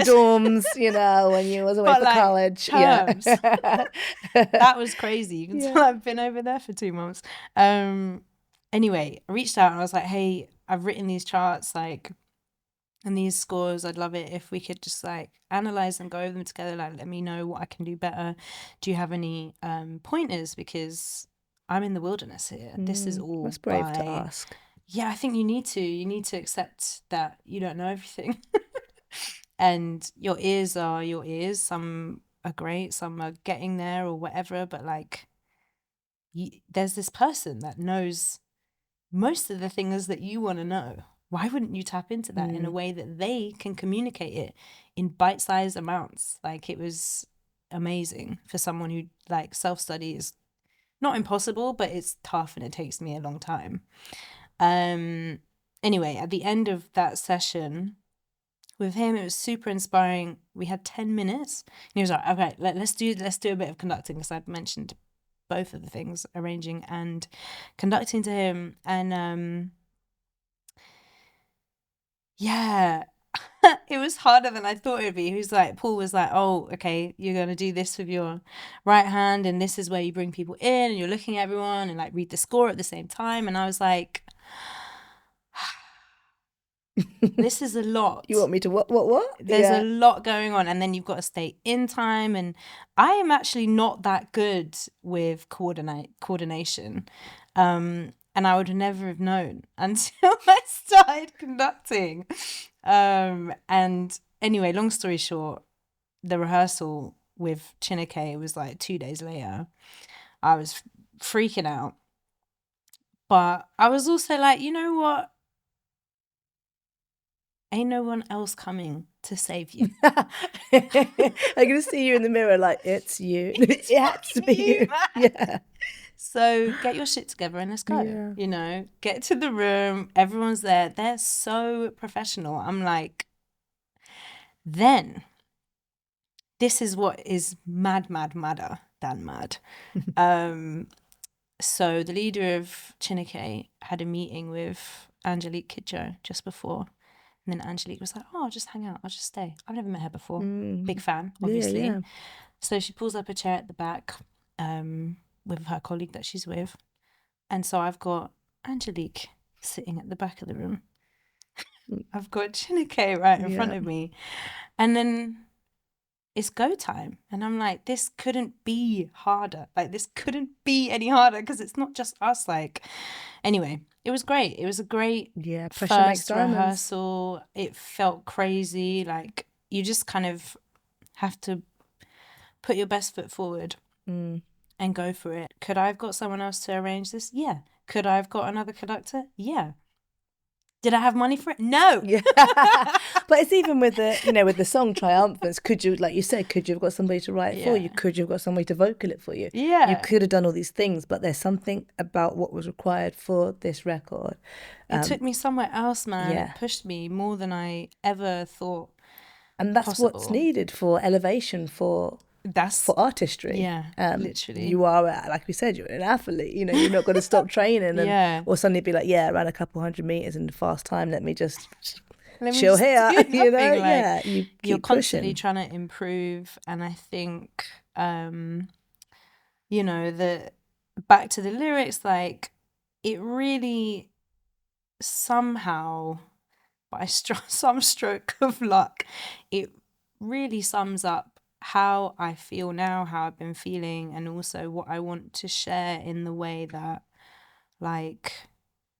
dorms, you know, when you was away for like college. Terms. Yeah. That was crazy. You can tell I've been over there for 2 months. Anyway, I reached out and I was like, hey, I've written these charts. Like, And these scores, I'd love it if we could just like analyze and go over them together. Like, let me know what I can do better. Do you have any pointers? Because I'm in the wilderness here. This is all That's brave to ask. Yeah, I think you need to accept that you don't know everything. And your ears are your ears. Some are great, some are getting there or whatever. But like, there's this person that knows most of the things that you want to know. Why wouldn't you tap into that in a way that they can communicate it in bite-sized amounts? Like, it was amazing for someone who, like, self-study is not impossible, but it's tough and it takes me a long time. Anyway, at the end of that session with him, it was super inspiring. We had 10 minutes. And he was like, okay, let's do a bit of conducting, because I'd mentioned both of the things, arranging and conducting, to him. And yeah, it was harder than I thought it would be. He was like, Paul was like, oh, okay, you're going to do this with your right hand, and this is where you bring people in, and you're looking at everyone and like read the score at the same time. And I was like, this is a lot. You want me to what? There's a lot going on, and then you've got to stay in time. And I am actually not that good with coordination. And I would never have known until I started conducting. And anyway, long story short, the rehearsal with Chineke was like 2 days later. I was freaking out. But I was also like, you know what? Ain't no one else coming to save you. I'm going to see you in the mirror like, it's you. It has to be you. Yeah. So get your shit together and let's go. Yeah. You know, get to the room. Everyone's there. They're so professional. I'm like, then this is what is madder than mad. So the leader of Chineke had a meeting with Angelique Kidjo just before. And then Angelique was like, oh, I'll just hang out. I'll just stay. I've never met her before. Big fan, obviously. Yeah. So she pulls up a chair at the back with her colleague that she's with. And so I've got Angelique sitting at the back of the room. I've got Chineke right in front of me. And then it's go time. And I'm like, this couldn't be harder. Like, this couldn't be any harder, because it's not just us. Like, anyway, it was great. It was a great first rehearsal. It felt crazy. Like, you just kind of have to put your best foot forward and go for it. Could I have got someone else to arrange this? Yeah. Could I have got another conductor? Yeah. Did I have money for it? No. Yeah. But it's even with the, with the song Triumphance, could you, like you said, could you have got somebody to write it for you? Could you have got somebody to vocal it for you? Yeah. You could have done all these things, but there's something about what was required for this record. It took me somewhere else, man. Yeah. It pushed me more than I ever thought. And that's possible. What's needed for elevation, for artistry. Yeah, literally. You are, like we said, you're an athlete. You're not going to stop training or suddenly be like, I ran a couple 100 meters in the fast time. Let me just chill here. You're constantly trying to improve. And I think, the back to the lyrics, like, it really somehow, by some stroke of luck, it really sums up how I feel now, how I've been feeling, and also what I want to share in the way that, like,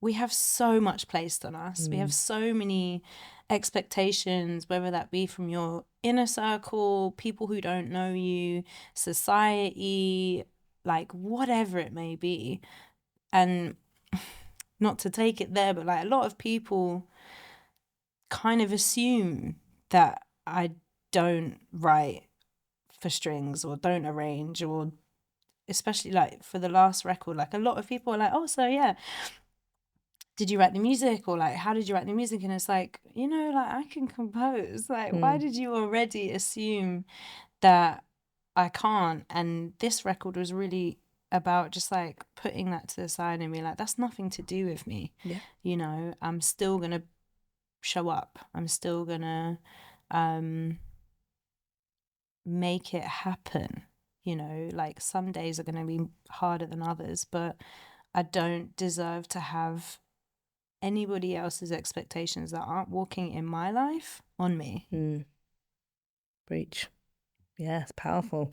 we have so much placed on us. We have so many expectations, whether that be from your inner circle, people who don't know you, society, like, whatever it may be. And not to take it there, but like, a lot of people kind of assume that I don't write for strings or don't arrange, or especially like for the last record, like a lot of people are like, oh, so yeah, did you write the music, or like, how did you write the music? And it's like, like, I can compose. Like, why did you already assume that I can't? And this record was really about just like putting that to the side and being like, that's nothing to do with me. I'm still gonna show up. I'm still gonna make it happen. Like, some days are going to be harder than others, but I don't deserve to have anybody else's expectations that aren't walking in my life on me. Preach. Yeah, it's powerful.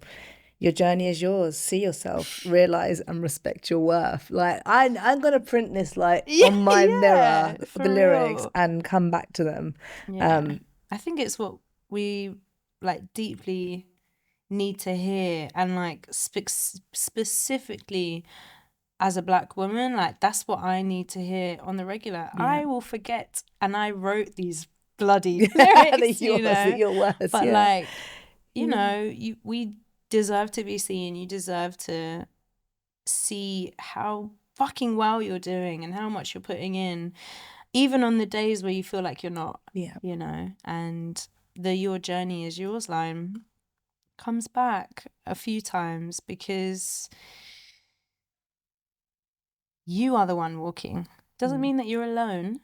Your journey is yours. See yourself, realize and respect your worth. Like I'm gonna print this on my mirror, the lyrics, and come back to them. Yeah. I think it's what we deeply need to hear, and specifically as a Black woman, that's what I need to hear on the regular. Yeah. I will forget, and I wrote these bloody lyrics, your words, but we deserve to be seen. You deserve to see how fucking well you're doing and how much you're putting in, even on the days where you feel like you're not. And the "your journey is yours" line comes back a few times because you are the one walking. Doesn't mean that you're alone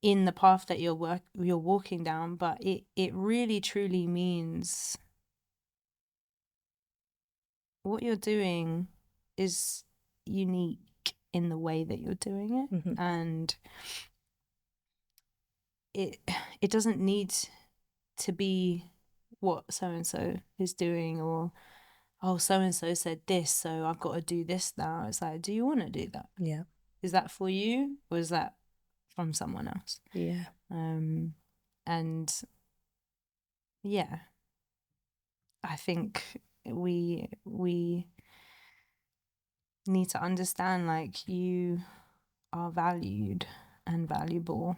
in the path that you're walking down, but it really truly means what you're doing is unique in the way that you're doing it. And it doesn't need to be what so-and-so is doing, or so-and-so said this, so I've got to do this now. It's like, do you want to do that? Yeah. Is that for you, or is that from someone else? Yeah. And yeah, I think we need to understand you are valued and valuable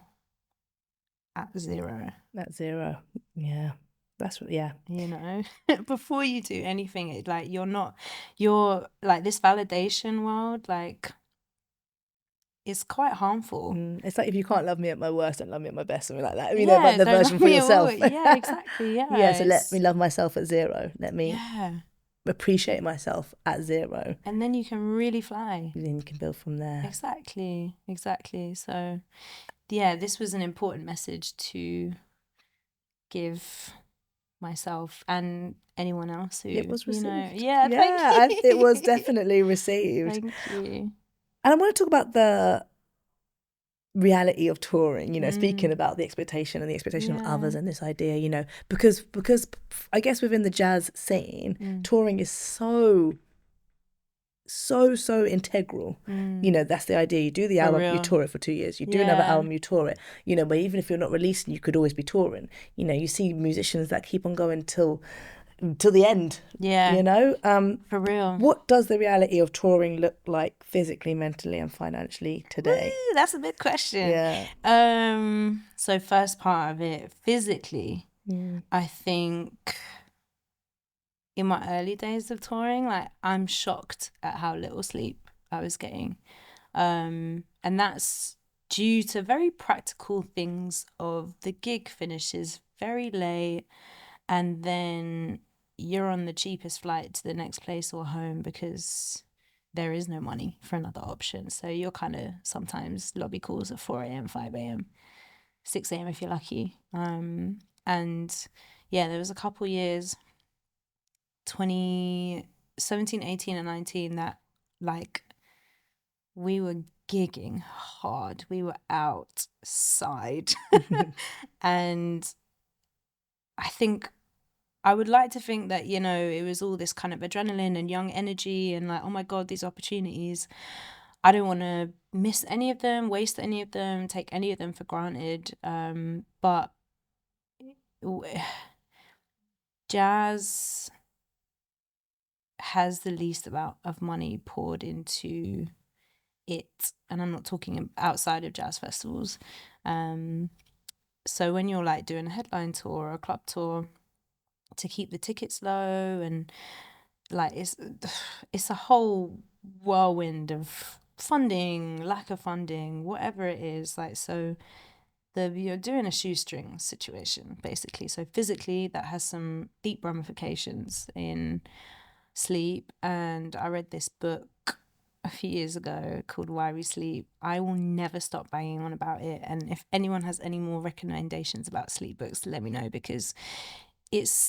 at zero. At zero. Yeah. That's what, yeah. Before you do anything, you're this validation world, it's quite harmful. It's like, if you can't love me at my worst, don't love me at my best, something like that. But the version for yourself. Yeah, exactly. Yeah. Yeah, so let me love myself at zero. Let me appreciate myself at zero. And then you can really fly. And then you can build from there. Exactly. So, yeah, this was an important message to give myself and anyone else who it was received. Thank you. It was definitely received. Thank you. And I want to talk about the reality of touring, speaking about the expectation and the expectation of others, and this idea, because I guess within the jazz scene, touring is so integral. That's the idea. You do the album, you tour it for 2 years. You do another album, you tour it. But even if you're not releasing, you could always be touring. You see musicians that keep on going till the end. For real. What does the reality of touring look like physically, mentally, and financially today? Ooh, that's a big question. So first part of it, physically, I think in my early days of touring, I'm shocked at how little sleep I was getting. And that's due to very practical things of the gig finishes very late, and then you're on the cheapest flight to the next place or home because there is no money for another option. So you're kind of sometimes lobby calls at 4 a.m, 5 a.m, 6 a.m. if you're lucky. And yeah, there was a couple years, 2017, 18 and 19, that we were gigging hard. We were outside. And I would like to think that, it was all this kind of adrenaline and young energy and oh my God, these opportunities. I don't want to miss any of them, waste any of them, take any of them for granted. But jazz has the least amount of money poured into it. And I'm not talking outside of jazz festivals. So when you're doing a headline tour or a club tour, to keep the tickets low, and it's a whole whirlwind of funding, lack of funding, whatever it is. So you're doing a shoestring situation basically. So physically, that has some deep ramifications in sleep. And I read this book a few years ago called Why We Sleep. I will never stop banging on about it. And if anyone has any more recommendations about sleep books, let me know, because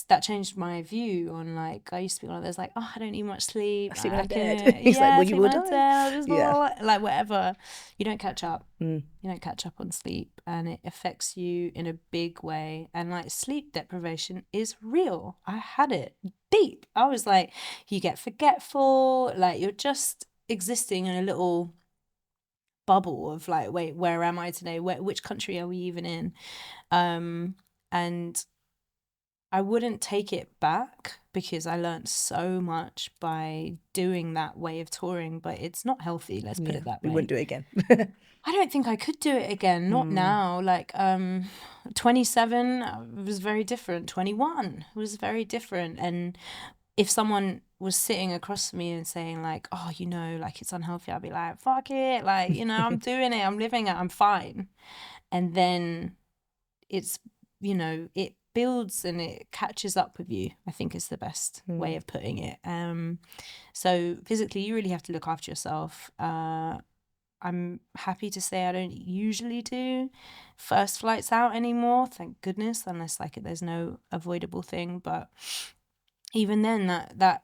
that changed my view on, like, I used to be one of those, like, oh, I don't need much sleep. I sleep when I'm can, dead. He's like, well, you will die. Like, whatever. You don't catch up. You don't catch up on sleep, and it affects you in a big way. And like, sleep deprivation is real. I had it deep. I was like, you get forgetful, like you're just existing in a little bubble of like, wait, where am I today? Which country are we even in? And I wouldn't take it back because I learned so much by doing that way of touring, but it's not healthy. Let's put it that way. We wouldn't do it again. I don't think I could do it again. Not now. Like 27 was very different. 21 was very different. And if someone was sitting across from me and saying like, oh, you know, like it's unhealthy, I'd be like, fuck it. Like, you know, I'm doing it. I'm living it. I'm fine. And then it's, you know, it builds and it catches up with you, I think is the best way of putting it. So physically, you really have to look after yourself. I'm happy to say I don't usually do first flights out anymore, thank goodness, unless like there's no avoidable thing. But even then, that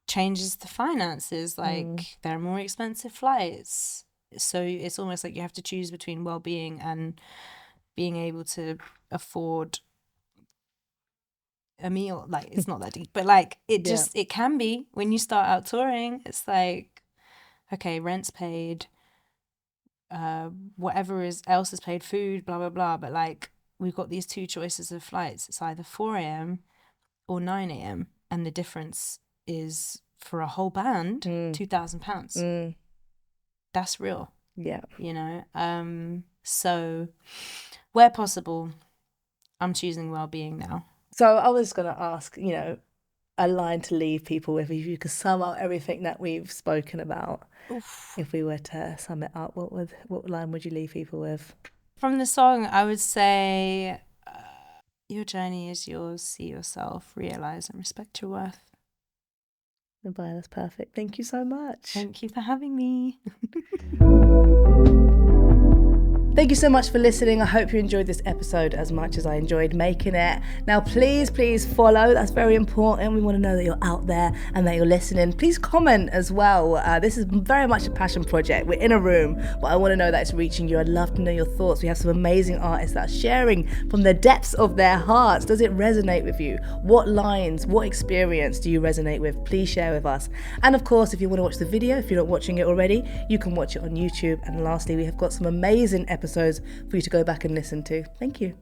changes the finances. Like there are more expensive flights. So it's almost like you have to choose between well-being and being able to afford a meal. Like it's not that deep, but like it just it can be when you start out touring. It's like, okay, rent's paid, whatever else is paid, food, blah blah blah, but like we've got these two choices of flights. It's either 4 a.m. or 9 a.m. and the difference is for a whole band £2,000. That's real. You know, so where possible, I'm choosing well-being now. So I was going to ask, you know, a line to leave people with. If you could sum up everything that we've spoken about, if we were to sum it up, what line would you leave people with? From the song, I would say, your journey is yours, see yourself, realise and respect your worth. Nubya, that's perfect. Thank you so much. Thank you for having me. Thank you so much for listening. I hope you enjoyed this episode as much as I enjoyed making it. Now, please follow. That's very important. We want to know that you're out there and that you're listening. Please comment as well. This is very much a passion project. We're in a room, but I want to know that it's reaching you. I'd love to know your thoughts. We have some amazing artists that are sharing from the depths of their hearts. Does it resonate with you? What lines, what experience do you resonate with? Please share with us. And of course, if you want to watch the video, if you're not watching it already, you can watch it on YouTube. And lastly, we have got some amazing episodes for you to go back and listen to. Thank you.